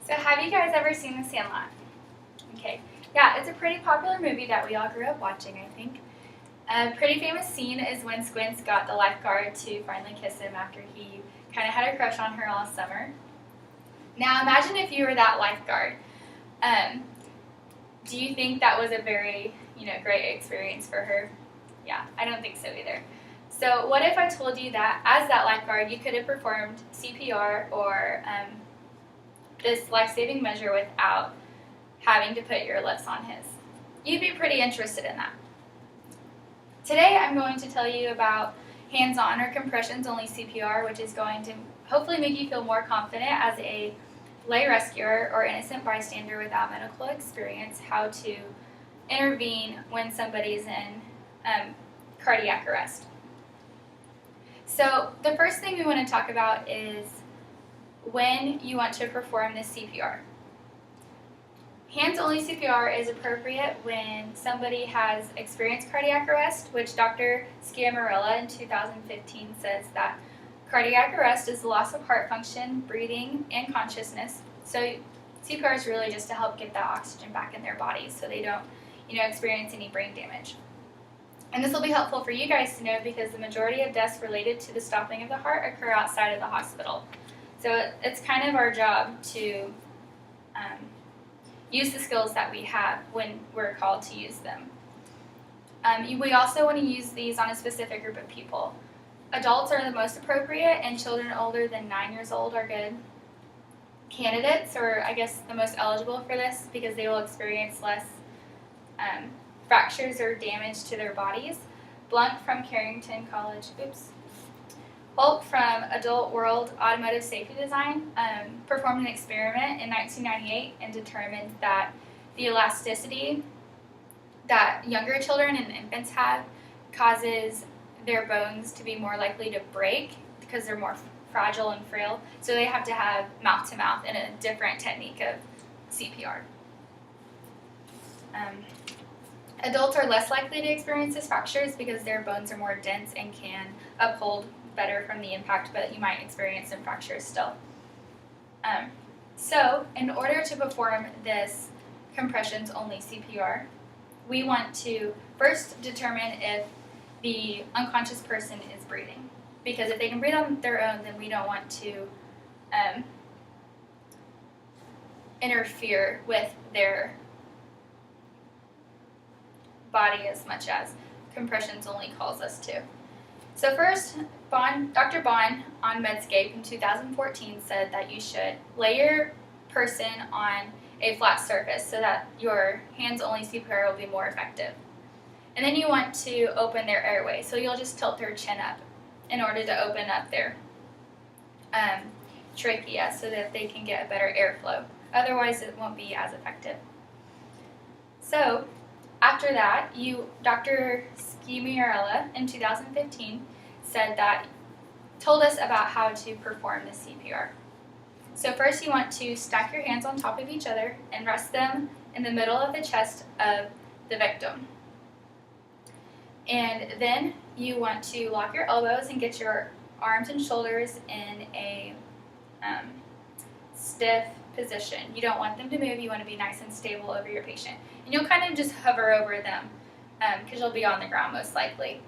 So have you guys ever seen The Sandlot? Okay. Yeah, it's a pretty popular movie that we all grew up watching, I think. A pretty famous scene is when Squints got the lifeguard to finally kiss him after he kind of had a crush on her all summer. Now imagine if you were that lifeguard. Do you think that was a very, great experience for her? Yeah, I don't think so either. So what if I told you that as that lifeguard you could have performed CPR or this life-saving measure without having to put your lips on his? You'd be pretty interested in that. Today I'm going to tell you about hands-on or compressions-only CPR, which is going to hopefully make you feel more confident as a lay rescuer or innocent bystander without medical experience, how to intervene when somebody's in cardiac arrest. So the first thing we want to talk about is when you want to perform this CPR. Hands-only CPR is appropriate when somebody has experienced cardiac arrest, which Dr. Sciamarella in 2015 says that cardiac arrest is the loss of heart function, breathing, and consciousness. So CPR is really just to help get that oxygen back in their bodies so they don't, experience any brain damage. And this will be helpful for you guys to know because the majority of deaths related to the stopping of the heart occur outside of the hospital. So it's kind of our job to use the skills that we have when we're called to use them. We also want to use these on a specific group of people. Adults are the most appropriate, and children older than 9 years old are good candidates, or I guess the most eligible for this because they will experience less fractures or damage to their bodies. Blunt from Carrington College, Holt from Adult World Automotive Safety Design performed an experiment in 1998 and determined that the elasticity that younger children and infants have causes their bones to be more likely to break because they're more fragile and frail. So they have to have mouth-to-mouth in a different technique of CPR. Adults are less likely to experience these fractures because their bones are more dense and can uphold better from the impact, but you might experience some fractures still. So in order to perform this compressions-only CPR, we want to first determine if the unconscious person is breathing. Because if they can breathe on their own, then we don't want to interfere with their body as much as compressions only calls us to. So first, Dr. Bond on Medscape in 2014 said that you should lay your person on a flat surface so that your hands-only CPR will be more effective. And then you want to open their airway, so you'll just tilt their chin up in order to open up their trachea so that they can get a better airflow. Otherwise, it won't be as effective. So after that, Dr. Sciamarella in 2015 told us about how to perform the CPR. So first you want to stack your hands on top of each other and rest them in the middle of the chest of the victim. And then you want to lock your elbows and get your arms and shoulders in a stiff position. You don't want them to move. You want to be nice and stable over your patient. And you'll kind of just hover over them because you'll be on the ground most likely.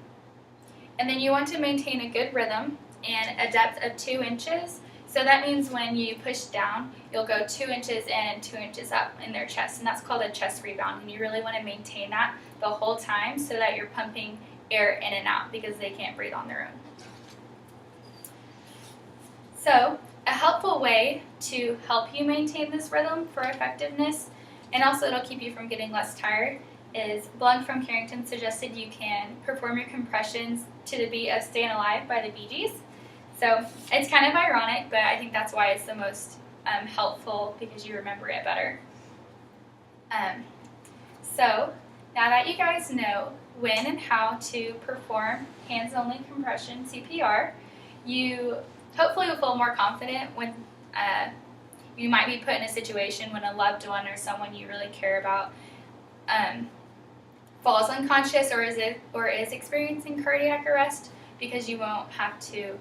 And then you want to maintain a good rhythm and a depth of 2 inches. So that means when you push down, you'll go 2 inches in and 2 inches up in their chest. And that's called a chest rebound. And you really want to maintain that the whole time so that you're pumping air in and out because they can't breathe on their own. So a helpful way to help you maintain this rhythm for effectiveness, and also it'll keep you from getting less tired, is Blunt from Carrington suggested you can perform your compressions to the beat of Stayin' Alive by the Bee Gees. So it's kind of ironic, but I think that's why it's the most helpful because you remember it better. So now that you guys know when and how to perform hands-only compression CPR, you hopefully will feel more confident when you might be put in a situation when a loved one or someone you really care about falls unconscious or is experiencing cardiac arrest, because you won't have to